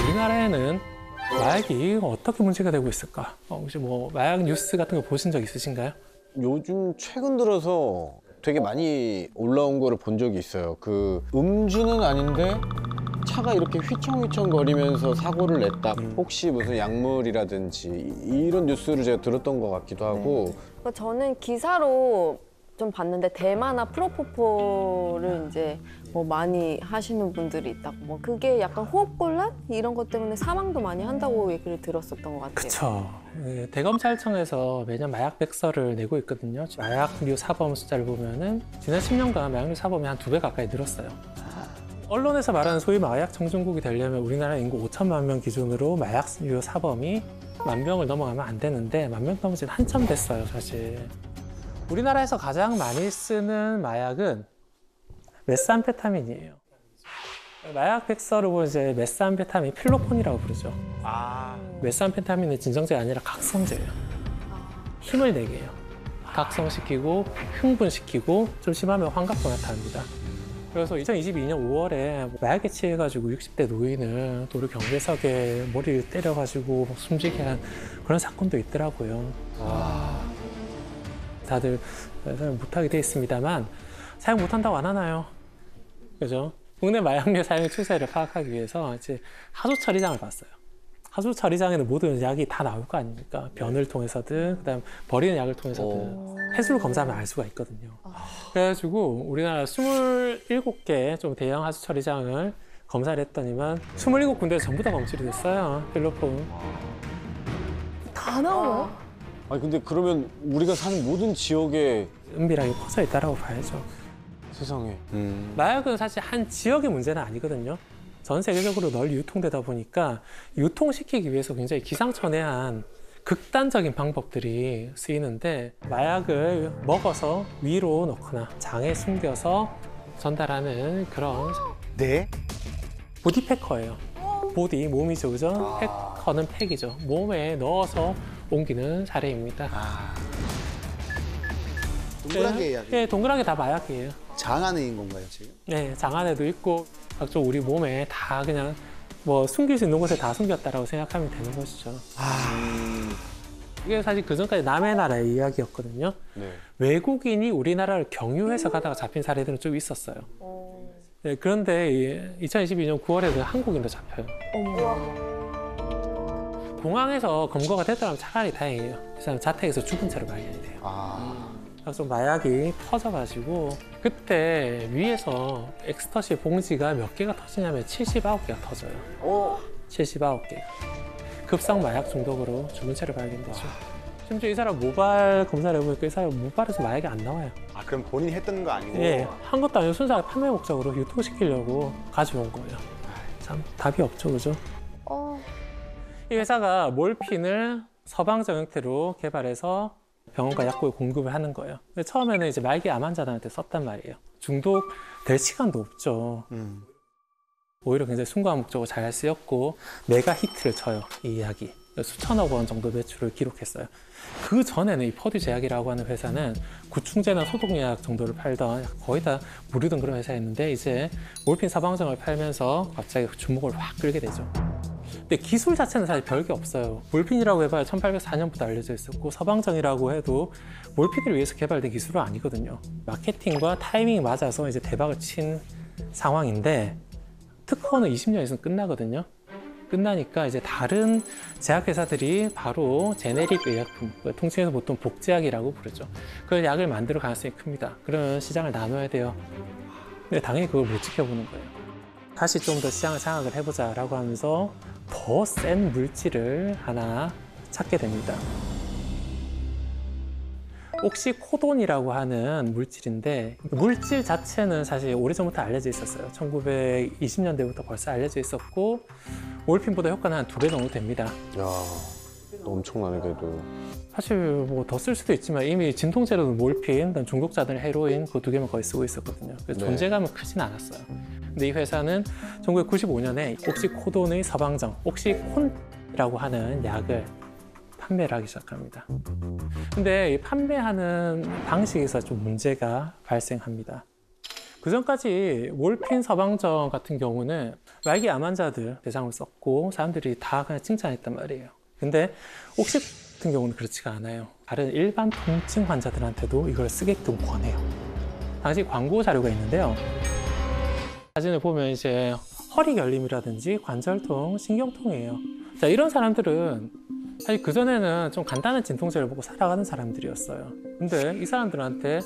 우리나라에는 마약이 어떻게 문제가 되고 있을까? 혹시 뭐 마약 뉴스 같은 거 보신 적 있으신가요? 요즘 최근 들어서 되게 많이 올라온 거를 본 적이 있어요. 그 음주는 아닌데 차가 이렇게 휘청휘청 거리면서 사고를 냈다. 혹시 무슨 약물이라든지 이런 뉴스를 제가 들었던 것 같기도 하고. 그러니까 저는 기사로 좀 봤는데 대마나 프로포폴을 이제 뭐 많이 하시는 분들이 있다고. 뭐 그게 약간 호흡곤란 이런 것 때문에 사망도 많이 한다고 얘기를 들었었던 것 같아요. 그쵸. 대검찰청에서 매년 마약 백서를 내고 있거든요. 마약류 사범 숫자를 보면은 지난 10년간 마약류 사범이 한 2배 가까이 늘었어요. 언론에서 말하는 소위 마약 청정국이 되려면 우리나라 인구 5천만 명 기준으로 마약류 사범이 10,000명을 넘어가면 안 되는데 10,000명 넘어지는 한참 됐어요, 사실. 우리나라에서 가장 많이 쓰는 마약은 메스암페타민이에요. 마약 백서를 보면 이제 메스암페타민 필로폰이라고 부르죠. 메스암페타민은 진정제가 아니라 각성제예요. 힘을 내게 해요. 각성시키고 흥분시키고 좀 심하면 환각도 나타납니다. 그래서 2022년 5월에 마약에 취해가지고 60대 노인을 도로 경계석에 머리를 때려가지고 숨지게 한 그런 사건도 있더라고요. 다들 사용 못하게 돼 있습니다만 사용 못한다고 안 하나요? 그죠? 국내 마약류 사용 추세를 파악하기 위해서 이제 하수 처리장을 봤어요. 하수 처리장에는 모든 약이 다 나올 거 아닙니까? 변을 통해서든 그다음 버리는 약을 통해서든 해수를 검사하면 알 수가 있거든요. 그래가지고 우리나라 27개 좀 대형 하수 처리장을 검사를 했더니만 27군데 전부 다 검출이 됐어요. 필로폰. 다 나와요? 아니 근데 그러면 우리가 사는 모든 지역에 은밀하게 퍼져 있다라고 봐야죠. 세상에. 마약은 사실 한 지역의 문제는 아니거든요. 전 세계적으로 널리 유통되다 보니까 유통시키기 위해서 굉장히 기상천외한 극단적인 방법들이 쓰이는데 마약을 먹어서 위로 넣거나 장에 숨겨서 전달하는 그런 네? 보디패커예요. 보디, 몸이죠, 그죠? 패커는 팩이죠. 몸에 넣어서 옮기는 사례입니다. 동그랗게 해야 돼. 네, 동그랗게 다 마약이에요. 장 안에 있는 건가요, 지금? 네, 장 안에도 있고 각종 우리 몸에 다 그냥 뭐 숨길 수 있는 곳에 다 숨겼다라고 생각하면 되는 것이죠. 이게 사실 그전까지 남의 나라의 이야기였거든요. 네. 외국인이 우리나라를 경유해서 가다가 잡힌 사례들은 좀 있었어요. 네, 그런데 2022년 9월에도 한국인도 잡혀요. 공항에서 검거가 됐다면 차라리 다행이에요. 이 사람 자택에서 죽은 채로 발견이 돼요. 그래서 많약이 터져가지고 그때 위에서 엑스터시 봉지가 몇 개가 터지냐면 79개가 터져요. 79개가. 급성 마약 중독으로 죽은 채로 발견되죠. 심지어 이 사람 모발 검사를 해보니까 이 사람 모발에서 마약이 안 나와요. 아, 그럼 본인이 했던 거 아니고? 예, 한 것도 아니고 순수하게 판매 목적으로 유통시키려고 가져온 거예요. 참 답이 없죠, 그죠? 이 회사가 몰핀을 서방적 형태로 개발해서 병원과 약국에 공급을 하는 거예요. 근데 처음에는 이제 말기 암 환자들한테 썼단 말이에요. 중독될 시간도 없죠. 오히려 굉장히 순수한 목적으로 잘 쓰였고 메가 히트를 쳐요, 이 약이. 수천억 원 정도 매출을 기록했어요. 그 전에는 이 퍼듀 제약이라고 하는 회사는 구충제나 소독약 정도를 팔던 거의 다 무료던 그런 회사였는데 이제 몰핀 서방정을 팔면서 갑자기 주목을 확 끌게 되죠. 근데 기술 자체는 사실 별게 없어요. 몰핀이라고 해봐야 1804년부터 알려져 있었고 서방정이라고 해도 몰핀을 위해서 개발된 기술은 아니거든요. 마케팅과 타이밍이 맞아서 이제 대박을 친 상황인데 특허는 20년 있으면 끝나거든요. 끝나니까 이제 다른 제약회사들이 바로 제네릭 의약품, 통칭해서 보통 복제약이라고 부르죠. 그 약을 만들 가능성이 큽니다. 그러면 시장을 나눠야 돼요. 근데 당연히 그걸 못 지켜보는 거예요. 다시 좀 더 시장을 장악을 해보자라고 하면서 더 센 물질을 하나 찾게 됩니다. 옥시코돈이라고 하는 물질인데 물질 자체는 사실 오래전부터 알려져 있었어요. 1920년대부터 벌써 알려져 있었고 몰핀보다 효과는 한 2배 정도 됩니다. 야, 엄청나네 그래도. 사실 뭐 더 쓸 수도 있지만 이미 진통제로는 몰핀, 중독자들은 헤로인 그 2개만 거의 쓰고 있었거든요. 그래서 네. 존재감은 크진 않았어요. 근데 이 회사는 1995년에 옥시코돈의 서방정, 옥시콘이라고 하는 약을 판매를 하기 시작합니다. 근데 이 판매하는 방식에서 좀 문제가 발생합니다. 그 전까지 몰핀 서방정 같은 경우는 말기 암 환자들 대상으로 썼고 사람들이 다 그냥 칭찬했단 말이에요. 근데 옥시 같은 경우는 그렇지가 않아요. 다른 일반 통증 환자들한테도 이걸 쓰게끔 권해요. 당시 광고 자료가 있는데요. 사진을 보면 이제 허리 결림이라든지 관절통, 신경통이에요. 자, 이런 사람들은 사실 그전에는 좀 간단한 진통제를 먹고 살아가는 사람들이었어요. 근데 이 사람들한테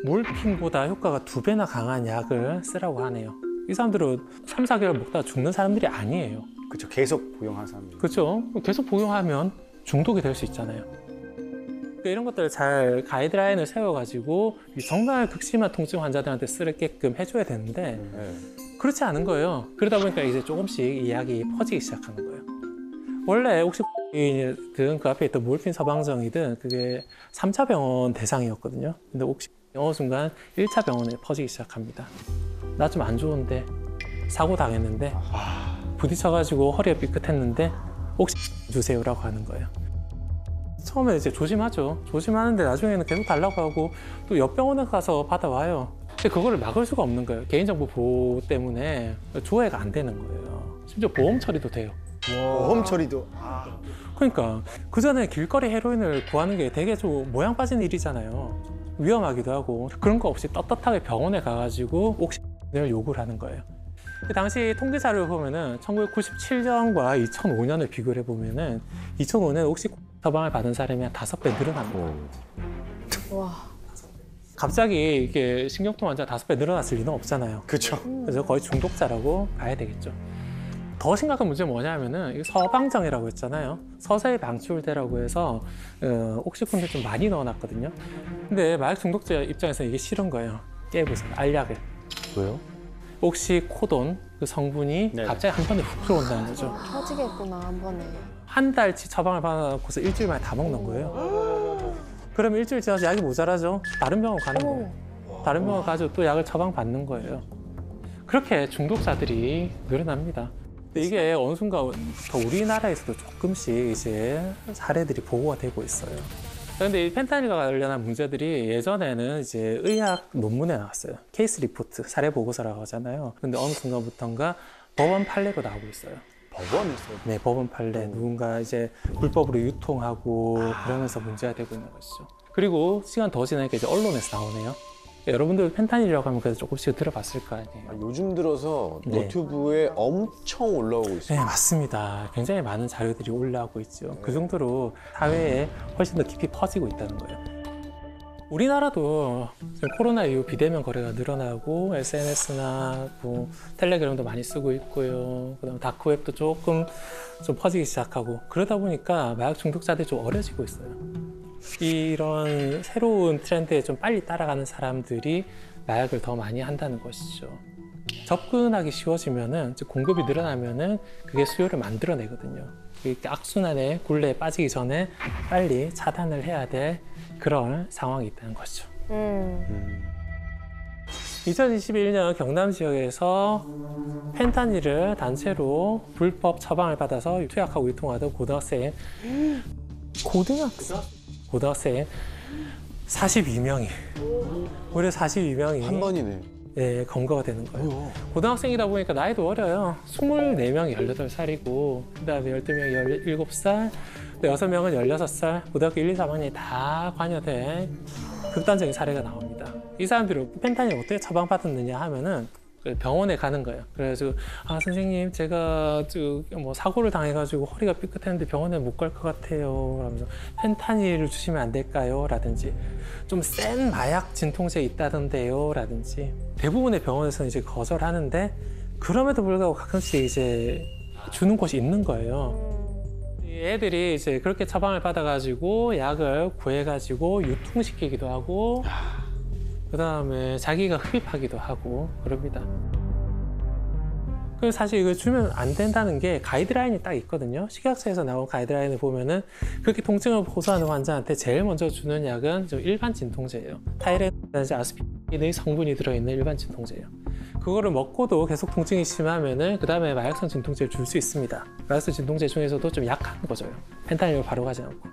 몰핀보다 효과가 2배나 강한 약을 쓰라고 하네요. 이 사람들은 3, 4개월 먹다가 죽는 사람들이 아니에요. 그렇죠. 계속 복용한 사람들. 그렇죠. 계속 복용하면 중독이 될 수 있잖아요. 그러니까 이런 것들을 잘 가이드라인을 세워가지고 정말 극심한 통증 환자들한테 쓰게끔 해줘야 되는데 그렇지 않은 거예요. 그러다 보니까 이제 조금씩 이 약이 퍼지기 시작하는 거예요. 원래 혹시 그 앞에 있던 몰핀 서방정이든 그게 3차 병원 대상이었거든요. 근데 혹시 어느 순간 1차 병원에 퍼지기 시작합니다. 나 좀 안 좋은데 사고 당했는데 부딪혀가지고 허리가 삐끗했는데 혹시 주세요라고 하는 거예요. 처음에 이제 조심하죠. 조심하는데 나중에는 계속 달라고 하고 또 옆 병원에 가서 받아와요. 근데 그거를 막을 수가 없는 거예요. 개인정보 보호 때문에 조회가 안 되는 거예요. 심지어 보험 처리도 돼요. 보험 처리도. 그러니까 그 전에 길거리 헤로인을 구하는 게 되게 좀 모양 빠진 일이잖아요. 위험하기도 하고 그런 거 없이 떳떳하게 병원에 가가지고 옥시를 요구를 하는 거예요. 그 당시 통계 자료를 보면은 1997년과 2005년을 비교를 해보면은 2005년 옥시 처방을 받은 사람이 한 5배 늘어납니다. 와. 갑자기 이게 신경통 환자 5배 늘어났을 리는 없잖아요. 그렇죠. 그래서 거의 중독자라고 봐야 되겠죠. 더 심각한 문제는 뭐냐면은 서방정이라고 했잖아요. 서서히 방출되라고 해서 옥시콘을 좀 많이 넣어놨거든요. 근데 마약 중독자 입장에서 이게 싫은 거예요. 깨부서 알약을. 왜요? 옥시코돈 그 성분이 네네. 갑자기 한 번에 훅 들어온다는 거죠. 터지겠구나 한 번에. 한 달치 처방을 받아놓고서 일주일 만에 다 먹는 거예요. 그러면 일주일 지나서 약이 모자라죠. 다른 병원 가는 거예요. 다른 병원 가서 또 약을 처방받는 거예요. 그렇게 중독자들이 늘어납니다. 근데 이게 어느 순간부터 우리나라에서도 조금씩 이제 사례들이 보고가 되고 있어요. 그런데 이 펜타닐과 관련한 문제들이 예전에는 이제 의학 논문에 나왔어요. 케이스 리포트, 사례 보고서라고 하잖아요. 근데 어느 순간부터인가 법원 판례가 나오고 있어요. 법원에서요? 네, 법원 판례. 누군가 이제 불법으로 유통하고 그러면서 문제가 되고 있는 것이죠. 그리고 시간 더 지나니까 이제 언론에서 나오네요. 여러분들 펜타닐이라고 하면 그래도 조금씩 들어봤을 거 아니에요. 요즘 들어서 네. 노트북에 엄청 올라오고 있어요. 네, 맞습니다. 굉장히 많은 자료들이 올라오고 있죠. 그 정도로 사회에 훨씬 더 깊이 퍼지고 있다는 거예요. 우리나라도 지금 코로나 이후 비대면 거래가 늘어나고 SNS나 뭐 텔레그램도 많이 쓰고 있고요. 그다음 다크웹도 조금 좀 퍼지기 시작하고 그러다 보니까 마약 중독자들이 좀 어려지고 있어요. 이런 새로운 트렌드에 좀 빨리 따라가는 사람들이 마약을 더 많이 한다는 것이죠. 접근하기 쉬워지면은 즉 공급이 늘어나면은 그게 수요를 만들어내거든요. 이렇게 악순환의 굴레에 빠지기 전에 빨리 차단을 해야 될 그런 상황이 있다는 것이죠. 2021년 경남 지역에서 펜타닐을 단체로 불법 처방을 받아서 투약하고 유통하던 고등학생 42명이 무려 42명이 한 번이네. 네, 검거가 되는 거예요. 고등학생이다 보니까 나이도 어려요. 24명이 18살이고 그다음에 12명이 17살, 6명은 16살, 고등학교 1, 2, 3학년이 다 관여된 극단적인 사례가 나옵니다. 이 사람들이 펜타닐 어떻게 처방받았느냐 하면은 병원에 가는 거예요. 그래서 아 선생님 제가 뭐 사고를 당해가지고 허리가 삐끗했는데 병원에 못 갈 것 같아요. 그러면서 펜타닐을 주시면 안 될까요? 라든지 좀 센 마약 진통제 있다던데요. 라든지 대부분의 병원에서는 이제 거절하는데 그럼에도 불구하고 가끔씩 이제 주는 곳이 있는 거예요. 애들이 이제 그렇게 처방을 받아가지고 약을 구해가지고 유통시키기도 하고 그 다음에 자기가 흡입하기도 하고 그럽니다. 그래서 사실 이걸 주면 안 된다는 게 가이드라인이 딱 있거든요. 식약처에서 나온 가이드라인을 보면은 그렇게 통증을 호소하는 환자한테 제일 먼저 주는 약은 좀 일반 진통제예요. 타이레놀, 아스피린의 성분이 들어있는 일반 진통제예요. 그거를 먹고도 계속 통증이 심하면은 그 다음에 마약성 진통제를 줄 수 있습니다. 마약성 진통제 중에서도 좀 약한 거죠. 펜타닐로 바로 가지 않고.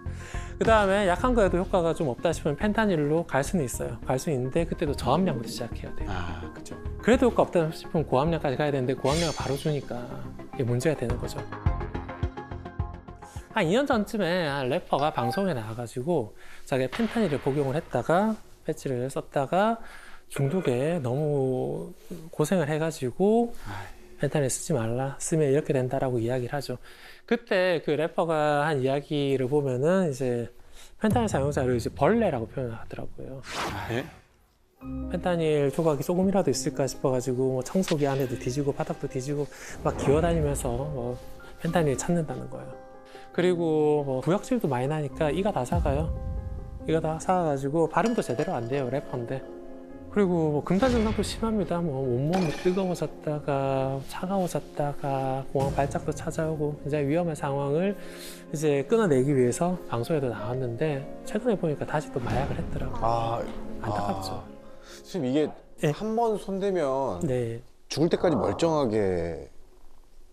그 다음에 약한 거에도 효과가 좀 없다 싶으면 펜타닐로 갈 수는 있어요. 갈 수 있는데 그때도 저함량부터 시작해야 돼요. 그렇죠. 그래도 효과 없다 싶으면 고함량까지 가야 되는데 고함량을 바로 주니까 이게 문제가 되는 거죠. 한 2년 전쯤에 한 래퍼가 방송에 나와가지고 자기가 펜타닐을 복용을 했다가 패치를 썼다가 중독에 너무 고생을 해가지고 펜타닐 쓰지 말라, 쓰면 이렇게 된다라고 이야기를 하죠. 그때 그 래퍼가 한 이야기를 보면은 이제 펜타닐 사용자를 이제 벌레라고 표현을 하더라고요. 예? 펜타닐 조각이 조금이라도 있을까 싶어가지고 뭐 청소기 안에도 뒤지고 바닥도 뒤지고 막 기어다니면서 뭐 펜타닐 찾는다는 거예요. 그리고 뭐 구역질도 많이 나니까 이가 다 삭아요. 이가 다 삭아가지고 발음도 제대로 안 돼요, 래퍼인데. 그리고 뭐 금단 증상도 심합니다. 뭐 온몸이 뜨거워졌다가 차가워졌다가 공황 발작도 찾아오고 굉장히 위험한 상황을 이제 끊어내기 위해서 방송에도 나왔는데 최근에 보니까 다시 또 마약을 했더라고요. 안타깝죠. 선생님 이게 네. 한 번 손대면 네. 죽을 때까지 멀쩡하게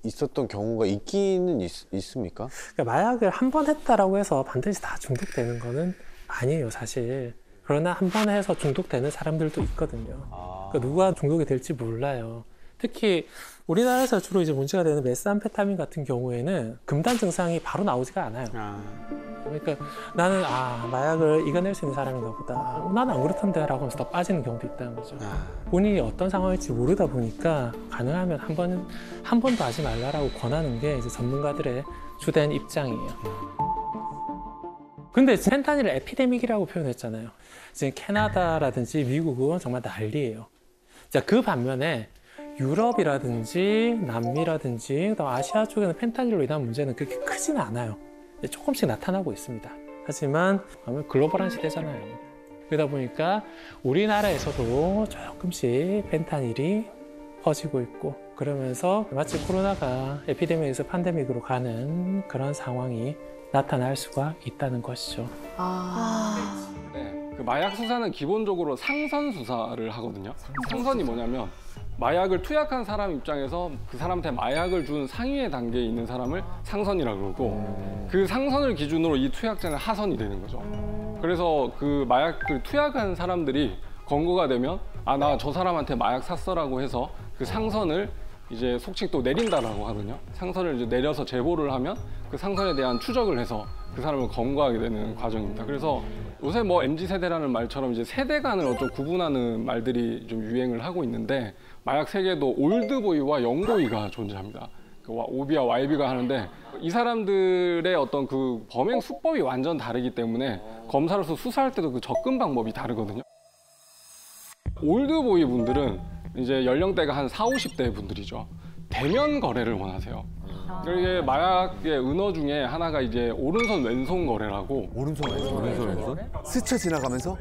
있었던 경우가 있기는 있습니까? 그러니까 마약을 한 번 했다라고 해서 반드시 다 중독되는 거는 아니에요, 사실. 그러나 한 번 해서 중독되는 사람들도 있거든요. 그러니까 누가 중독이 될지 몰라요. 특히 우리나라에서 주로 이제 문제가 되는 메스암페타민 같은 경우에는 금단 증상이 바로 나오지가 않아요. 그러니까 나는 마약을 이겨낼 수 있는 사람인가 보다. 나는 안 그렇던데 라고 하면서 더 빠지는 경우도 있다는 거죠. 본인이 어떤 상황일지 모르다 보니까 가능하면 한 번도 하지 말라라고 권하는 게 이제 전문가들의 주된 입장이에요. 근데 펜타닐을 에피데믹이라고 표현했잖아요. 지금 캐나다라든지 미국은 정말 난리예요. 자, 그 반면에 유럽이라든지 남미라든지 또 아시아 쪽에는 펜타닐로 인한 문제는 그렇게 크지는 않아요. 조금씩 나타나고 있습니다. 하지만 글로벌한 시대잖아요. 그러다 보니까 우리나라에서도 조금씩 펜타닐이 퍼지고 있고 그러면서 마치 코로나가 에피데믹에서 판데믹으로 가는 그런 상황이 나타날 수가 있다는 것이죠. 네, 그 마약 수사는 기본적으로 상선 수사를 하거든요. 상선이 뭐냐면 마약을 투약한 사람 입장에서 그 사람한테 마약을 준 상위의 단계에 있는 사람을 상선이라고 그러고 그 상선을 기준으로 이 투약자는 하선이 되는 거죠. 그래서 그 마약을 투약한 사람들이 검거가 되면 나 저 사람한테 마약 샀어라고 해서 그 상선을 이제 속칭 또 내린다라고 하거든요. 상선을 이제 내려서 제보를 하면 그 상선에 대한 추적을 해서 그 사람을 검거하게 되는 과정입니다. 그래서 요새 뭐 MZ세대라는 말처럼 이제 세대 간을 어떤 구분하는 말들이 좀 유행을 하고 있는데 마약 세계도 올드보이와 영보이가 존재합니다. 그 OB와 YB가 하는데 이 사람들의 어떤 그 범행 수법이 완전 다르기 때문에 검사로서 수사할 때도 그 접근 방법이 다르거든요. 올드보이 분들은 이제 연령대가 한 40, 50대 분들이죠. 대면 거래를 원하세요. 이게 마약의 은어 중에 하나가 이제 오른손 왼손 거래라고. 오른손 왼손? 스쳐 지나가면서?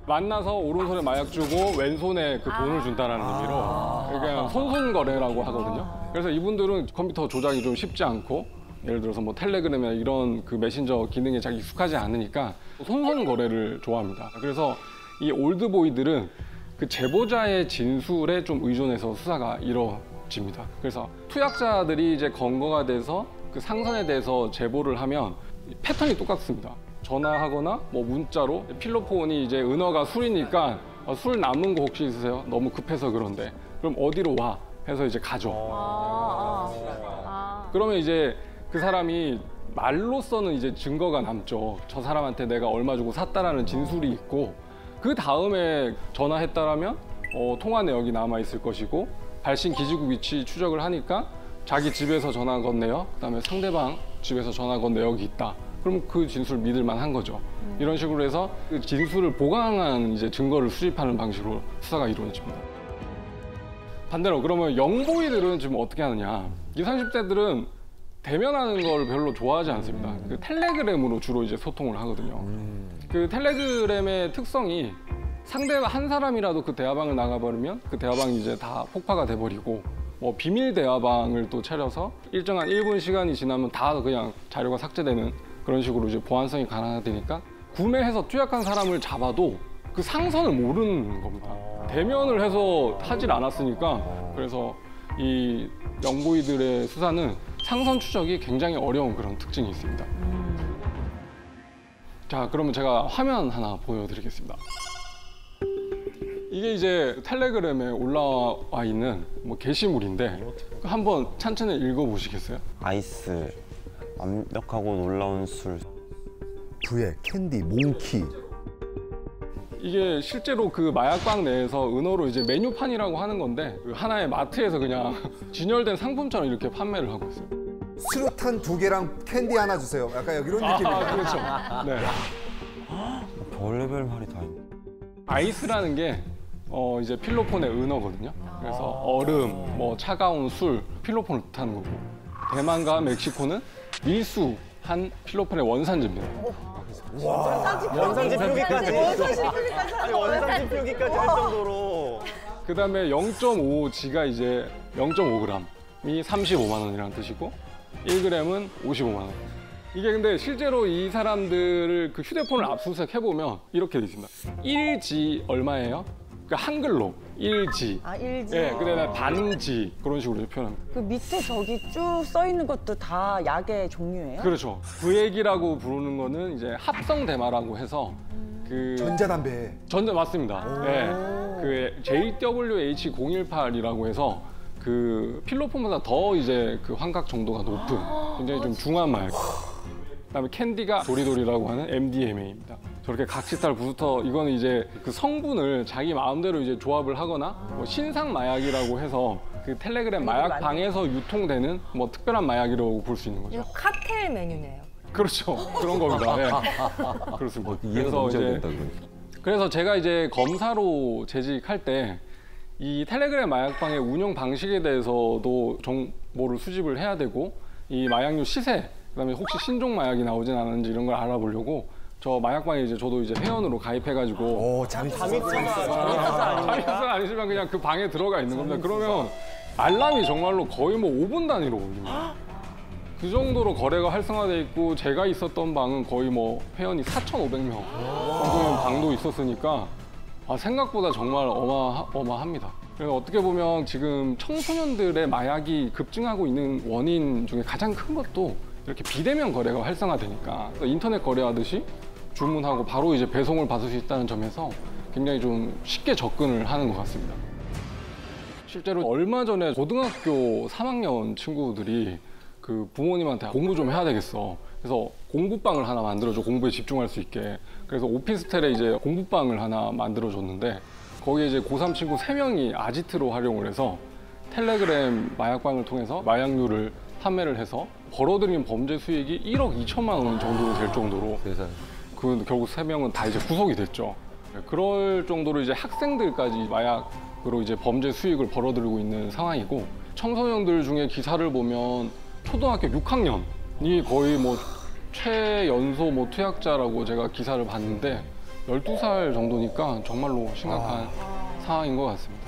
만나서 오른손에 마약 주고 왼손에 그 돈을 준다라는 의미로 그러니까 손손 거래라고 하거든요. 그래서 이분들은 컴퓨터 조작이 좀 쉽지 않고 예를 들어서 뭐 텔레그램이나 이런 그 메신저 기능에 잘 익숙하지 않으니까 손손 거래를 좋아합니다. 그래서 이 올드보이들은 그 제보자의 진술에 좀 의존해서 수사가 이루어집니다. 그래서 투약자들이 이제 검거가 돼서 그 상선에 대해서 제보를 하면 패턴이 똑같습니다. 전화하거나 뭐 문자로 필로폰이 이제 은어가 술이니까 술 남은 거 혹시 있으세요? 너무 급해서 그런데 그럼 어디로 와? 해서 이제 가죠. 그러면 이제 그 사람이 말로서는 이제 증거가 남죠. 저 사람한테 내가 얼마 주고 샀다라는 진술이 있고 그 다음에 전화했다라면 통화 내역이 남아 있을 것이고 발신 기지국 위치 추적을 하니까 자기 집에서 전화 건네요. 그다음에 상대방 집에서 전화 건 내역이 있다. 그럼 그 진술 믿을 만한 거죠. 이런 식으로 해서 그 진술을 보강한 이제 증거를 수집하는 방식으로 수사가 이루어집니다. 반대로 그러면 영보이들은 지금 어떻게 하느냐? 20, 30대들은 대면하는 걸 별로 좋아하지 않습니다. 그 텔레그램으로 주로 이제 소통을 하거든요. 그 텔레그램의 특성이 상대가 한 사람이라도 그 대화방을 나가버리면 그 대화방이 이제 다 폭파가 돼버리고 뭐 비밀 대화방을 또 차려서 일정한 1분 시간이 지나면 다 그냥 자료가 삭제되는 그런 식으로 이제 보안성이 강화되니까 구매해서 투약한 사람을 잡아도 그 상선을 모르는 겁니다. 대면을 해서 하질 않았으니까 그래서 이 영보이들의 수사는 상선 추적이 굉장히 어려운 그런 특징이 있습니다. 자, 그러면 제가 화면 하나 보여드리겠습니다. 이게 이제 텔레그램에 올라와 있는 뭐 게시물인데 한번 천천히 읽어보시겠어요? 아이스, 완벽하고 놀라운 술. 부의 캔디, 몽키. 이게 실제로 그 마약방 내에서 은어로 이제 메뉴판이라고 하는 건데 그 하나의 마트에서 그냥 진열된 상품처럼 이렇게 판매를 하고 있어요. 수류탄 2개랑 캔디 하나 주세요. 약간 이런 느낌이에요. 그렇죠. 네. 별의별 말이 다 있네. 아이스라는 게 이제 필로폰의 은어거든요. 그래서 얼음, 뭐 차가운 술, 필로폰을 뜻하는 거고 대만과 멕시코는 밀수한 필로폰의 원산지입니다. 원산지 표기까지. 아니 원산지 표기까지 할 정도로. 그다음에 0.5G가 이제 0.5g이 35만 원이라는 뜻이고 1g은 55만 원. 이게 근데 실제로 이 사람들을 그 휴대폰을 압수수색 해보면 이렇게 돼 있습니다. 1G 얼마예요? 그러니까 한글로 1G. 아, 1G. 예, 그다음에 반지 그런 식으로 표현합니다. 그 밑에 저기 쭉 써 있는 것도 다 약의 종류예요? 그렇죠. 부액이라고 부르는 거는 이제 합성 대마라고 해서 그 전자담배. 전자 맞습니다. 예. 그 JWH018이라고 해서 그 필로폰보다 더 이제 그 환각 정도가 높은 굉장히 좀 중한 마약. 그다음에 캔디가 도리도리라고 하는 MDMA입니다. 저렇게 각시탈 부스터 이거는 이제 그 성분을 자기 마음대로 이제 조합을 하거나 뭐 신상 마약이라고 해서 그 텔레그램 마약 방에서 유통되는 뭐 특별한 마약이라고 볼 수 있는 거죠. 이거 칵테일 메뉴네요. 그렇죠. 그런 겁니다. 네. 그렇습니다. 이해가 너무 잘 된다, 그러니까. 그래서 제가 이제 검사로 재직할 때 이 텔레그램 마약방의 운영 방식에 대해서도 정보를 수집을 해야 되고 이 마약류 시세, 그다음에 혹시 신종 마약이 나오진 않은지 이런 걸 알아보려고 저 마약방에 이제 저도 이제 회원으로 가입해가지고 오, 잠이 잠입사가 아니지만 그냥 그 방에 들어가 있는 겁니다. 그러면 알람이 정말로 거의 뭐 5분 단위로 울립니다. 그 정도로 거래가 활성화돼 있고 제가 있었던 방은 거의 뭐 회원이 4,500명 정도의 방도 있었으니까 생각보다 정말 어마합니다. 그래서 어떻게 보면 지금 청소년들의 마약이 급증하고 있는 원인 중에 가장 큰 것도 이렇게 비대면 거래가 활성화되니까 인터넷 거래하듯이 주문하고 바로 이제 배송을 받을 수 있다는 점에서 굉장히 좀 쉽게 접근을 하는 것 같습니다. 실제로 얼마 전에 고등학교 3학년 친구들이 그 부모님한테 공부 좀 해야 되겠어. 그래서 공부방을 하나 만들어줘, 공부에 집중할 수 있게. 그래서 오피스텔에 이제 공부방을 하나 만들어줬는데 거기에 이제 고3 친구 3명이 아지트로 활용을 해서 텔레그램 마약방을 통해서 마약류를 판매를 해서 벌어들인 범죄 수익이 1억 2천만 원 정도 될 정도로 그 결국 3명은 다 이제 구속이 됐죠. 그럴 정도로 이제 학생들까지 마약으로 이제 범죄 수익을 벌어들이고 있는 상황이고 청소년들 중에 기사를 보면 초등학교 6학년이 거의 뭐 최연소 뭐 투약자라고 제가 기사를 봤는데 12살 정도니까 정말로 심각한 상황인 것 같습니다.